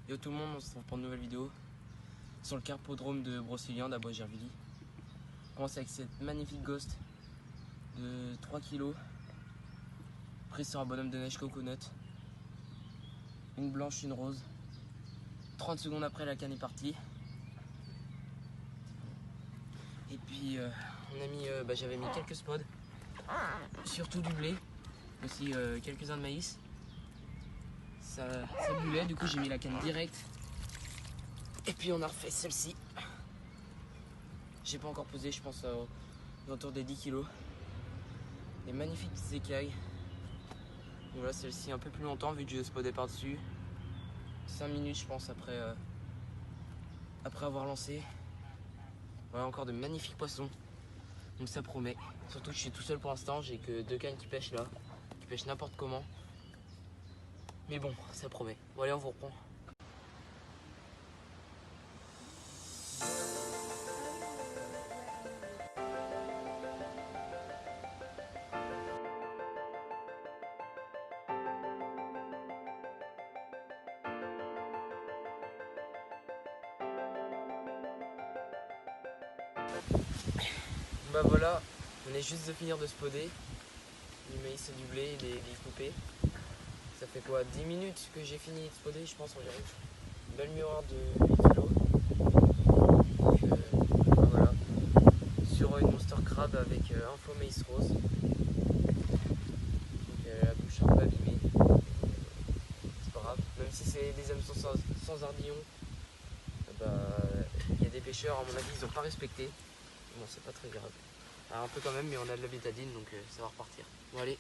Yo tout le monde, on se retrouve pour une nouvelle vidéo sur le carpodrome de Brocéliande à Bois-Gervilly. On commence avec cette magnifique ghost de 3 kg prise sur un bonhomme de neige coconut. Une blanche, une rose. 30 secondes après, la canne est partie. Et puis on a mis, j'avais mis quelques spods, surtout du blé, aussi quelques-uns de maïs. Ça bullait, du coup j'ai mis la canne direct. Et puis on a refait celle-ci. J'ai pas encore pesé, je pense aux alentours des 10 kg. Des magnifiques écailles. Voilà, celle-ci un peu plus longtemps vu que je spodais par-dessus. 5 minutes je pense après avoir lancé. Voilà, encore de magnifiques poissons. Donc ça promet. Surtout que je suis tout seul pour l'instant, j'ai que 2 cannes qui pêchent là. Qui pêchent n'importe comment. Mais bon, ça promet. Bon allez, on vous reprend. Bah voilà, on est juste de finir de spoder. Du maïs et du blé, il est coupé. Ça fait quoi, 10 minutes que j'ai fini de spoder, je pense environ. Une belle miroir de 8 kg. Donc voilà. Sur une monster crab avec un faux maïs rose. Donc la bouche un peu abîmée. C'est pas grave. Même si c'est des hameçons sans ardillon, il y a des pêcheurs, à mon avis, ils n'ont pas respecté. Bon, c'est pas très grave. Alors, un peu quand même, mais on a de la bétadine, donc ça va repartir. Bon, allez.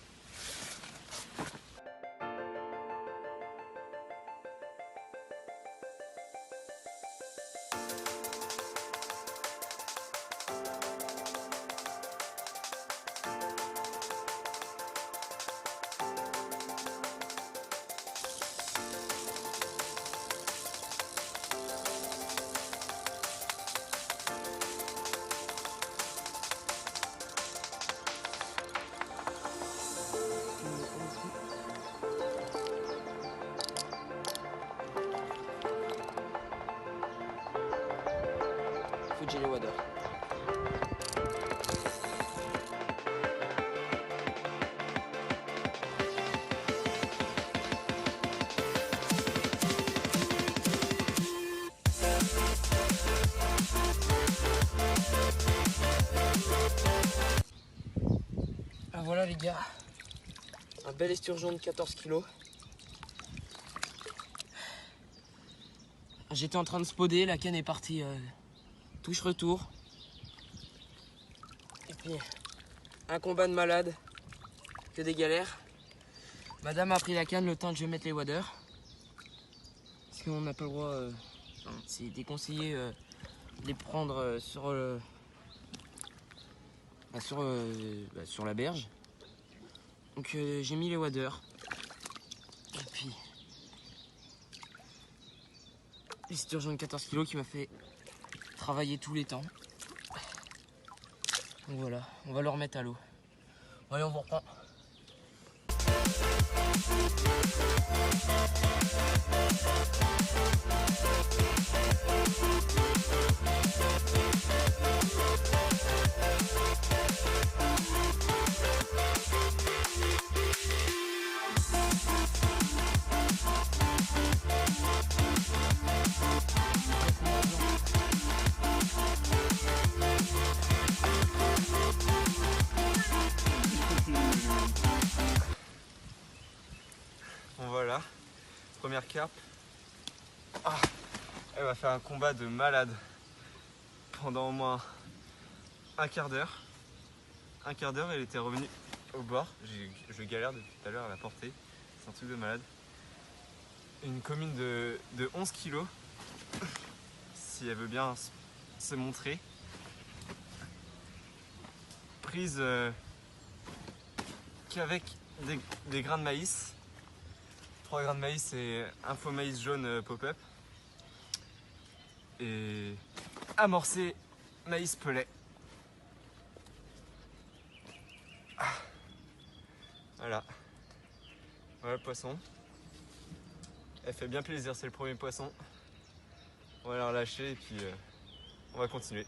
Fuji Water. Ah voilà les gars, un bel esturgeon de 14 kg. J'étais en train de spoder, la canne est partie touche-retour. Et puis un combat de malade, que des galères. Madame a pris la canne le temps que je mette les waders. Parce qu'on n'a pas le droit, c'est déconseillé de les prendre sur la berge. Donc j'ai mis les waders. Et puis l'esturgeon de 14 kg qui m'a fait travailler tous les temps. Donc voilà, on va le remettre à l'eau. Allez, on vous reprend. Bon voilà, première carpe. Ah, elle va faire un combat de malade pendant au moins un quart d'heure. Un quart d'heure, elle était revenue au bord. Je galère depuis tout à l'heure à la porter. C'est un truc de malade. Une commune de 11 kg. Si elle veut bien se montrer. Prise qu'avec des grains de maïs. 3 grains de maïs et un faux maïs jaune pop-up. Et amorcé maïs pellet. Voilà. Voilà le poisson. Elle fait bien plaisir, c'est le premier poisson. On va la relâcher et puis on va continuer.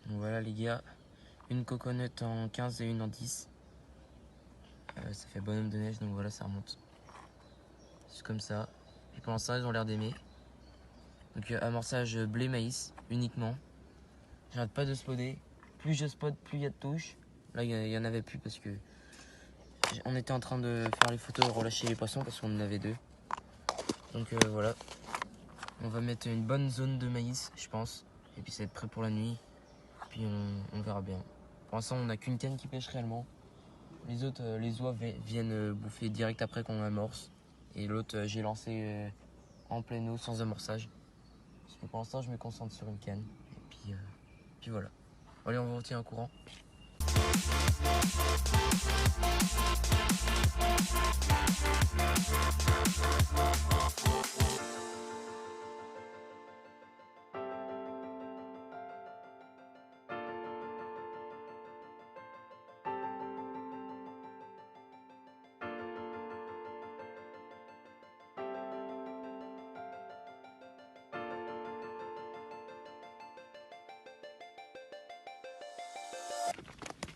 Donc voilà les gars, une coconut en 15 et une en 10. Ça fait bonhomme de neige, donc voilà, ça remonte. C'est comme ça. Et pour l'instant, ils ont l'air d'aimer. Donc amorçage blé-maïs uniquement. J'arrête pas de spoder. Plus je spot, plus il y a de touches. Là, il y en avait plus parce que on était en train de faire les photos et relâcher les poissons parce qu'on en avait 2. Donc voilà. On va mettre une bonne zone de maïs, je pense. Et puis ça va être prêt pour la nuit. Puis on verra bien. Pour l'instant, on n'a qu'une canne qui pêche réellement. Les autres, les oies viennent bouffer direct après qu'on amorce. Et l'autre, j'ai lancé en pleine eau sans amorçage. Parce que pour l'instant, je me concentre sur une canne. Et puis voilà. Allez, on va retirer un courant.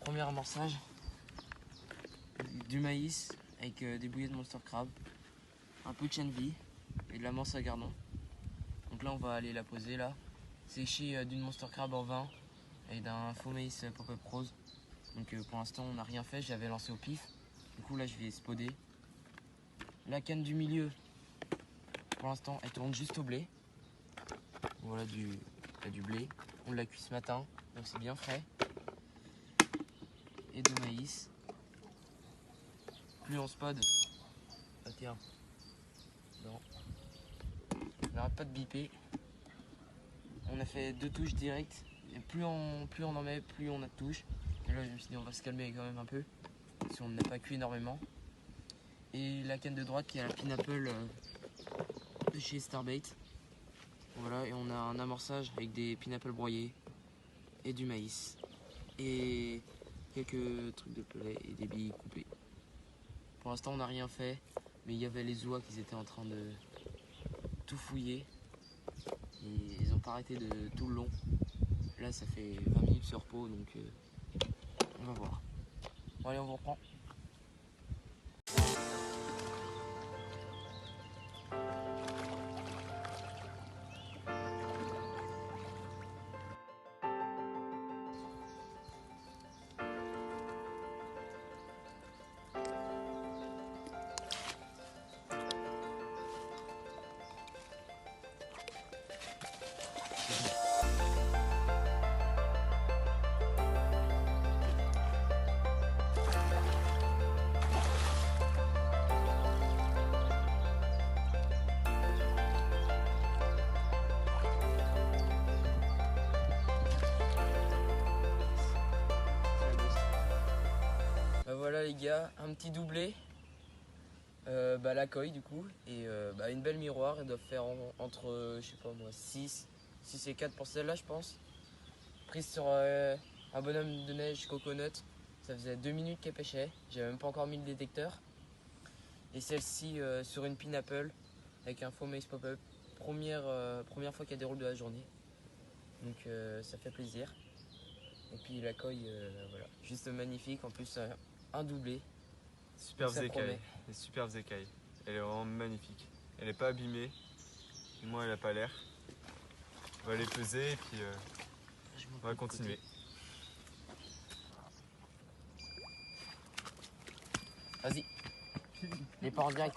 Premier amorçage, du maïs avec des bouillées de monster crab, un peu de chène vie et de la menthe à gardon. Donc là on va aller la poser là, sécher d'une monster crab en vin et d'un faux maïs pop-up rose. Donc pour l'instant on n'a rien fait, j'avais lancé au pif. Du coup là je vais spoder. La canne du milieu, pour l'instant elle tourne juste au blé. Voilà du blé, on l'a cuit ce matin donc c'est bien frais. Et de maïs. Plus on spot. Ah tiens. Non. On n'arrête pas de biper. On a fait 2 touches directes. Et plus on en met, plus on a de touches. Et là je me suis dit on va se calmer quand même un peu. Si on n'a pas cuit énormément. Et la canne de droite qui est la pineapple de chez Starbait. Voilà, et on a un amorçage avec des pineapples broyés et du maïs. Et quelques trucs de pellet et des billes coupées. Pour l'instant on n'a rien fait, mais il y avait les oies qui étaient en train de tout fouiller. Et ils n'ont pas arrêté de tout le long. Là ça fait 20 minutes sur repos, donc on va voir. Bon allez, on vous reprend. Voilà les gars, un petit doublé, la coille du coup, et une belle miroir. Elles doivent faire entre, je sais pas moi, 6 et 4 pour celle-là je pense. Prise sur un bonhomme de neige coconut, ça faisait 2 minutes qu'elle pêchait, j'avais même pas encore mis le détecteur. Et celle-ci sur une pineapple avec un faux maïs pop-up, première fois qu'elle déroule de la journée. Donc ça fait plaisir. Et puis la coille, voilà, juste magnifique, en plus un doublé. Superbes écailles, des superbes écailles. Elle est vraiment magnifique. Elle n'est pas abîmée, du moins elle n'a pas l'air. On va les peser et puis on va continuer. Vas-y, les pas en direct.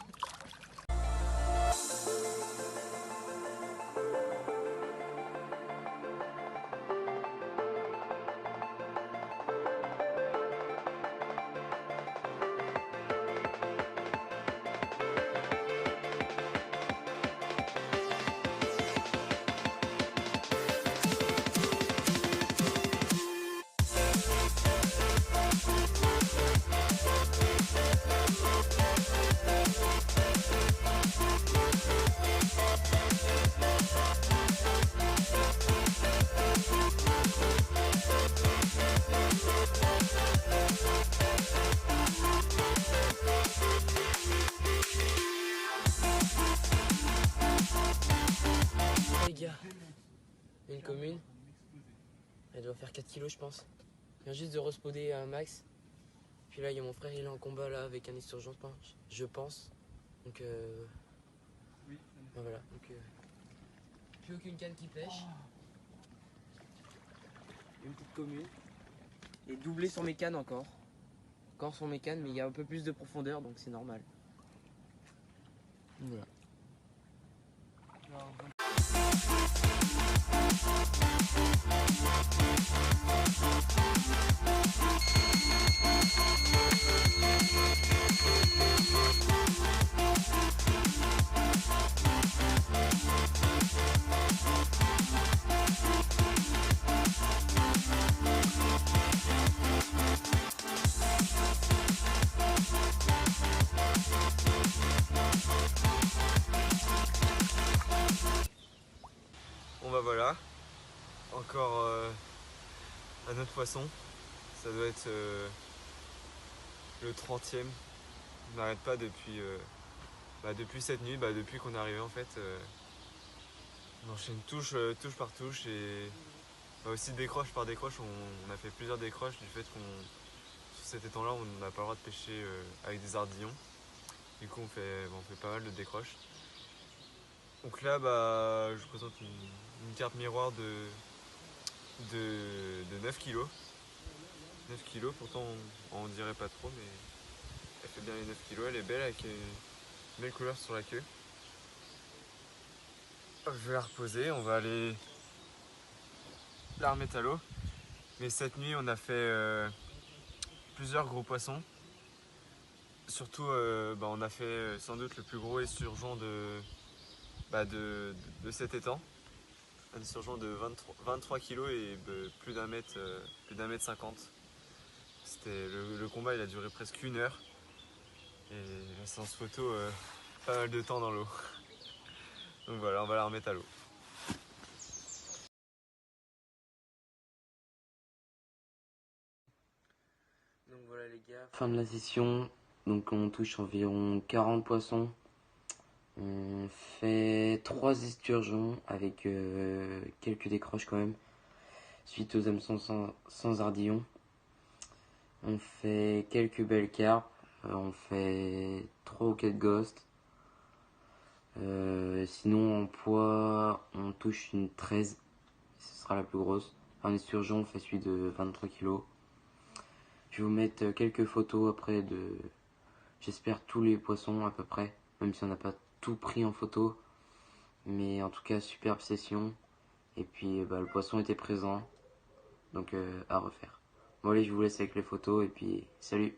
une commune. Elle doit faire 4 kilos je pense. Je viens juste de respawner un max. Puis là il y a mon frère, il est en combat là avec un esturgeon je pense. Donc voilà. Donc, plus aucune canne qui pêche. Une petite commune. Et doublé sur mes cannes encore. Encore sur mes cannes, mais il y a un peu plus de profondeur donc c'est normal. Voilà. Bon bah voilà, encore un autre poisson, ça doit être le 30e, on n'arrête pas depuis cette nuit, depuis qu'on est arrivé en fait, on enchaîne touche par touche et aussi décroche par décroche, on a fait plusieurs décroches du fait sur cet étang là on n'a pas le droit de pêcher avec des ardillons, du coup on fait pas mal de décroches. Donc là, je vous présente une carte miroir de 9 kilos. 9 kilos, pourtant on dirait pas trop, mais elle fait bien les 9 kilos. Elle est belle avec une belle couleur sur la queue. Je vais la reposer, on va aller la remettre à l'eau. Mais cette nuit, on a fait plusieurs gros poissons. Surtout, on a fait sans doute le plus gros esturgeon de cet étang. Un esturgeon de 23 kg et plus d'un mètre 50. Le combat il a duré presque 1 heure. Et la séance photo, pas mal de temps dans l'eau. Donc voilà, on va la remettre à l'eau. Donc voilà les gars, fin de la session. Donc on touche environ 40 poissons. On fait 3 esturgeons avec quelques décroches quand même, suite aux hameçons sans ardillon. On fait quelques belles carpes, on fait 3 ou 4 ghosts. Sinon en poids, on touche une 13, ce sera la plus grosse. Un esturgeon, on fait celui de 23 kg. Je vais vous mettre quelques photos après de, j'espère, tous les poissons à peu près, même si on n'a pas tout pris en photo. Mais en tout cas, superbe session. Et puis le poisson était présent. Donc à refaire. Bon allez, je vous laisse avec les photos et puis salut.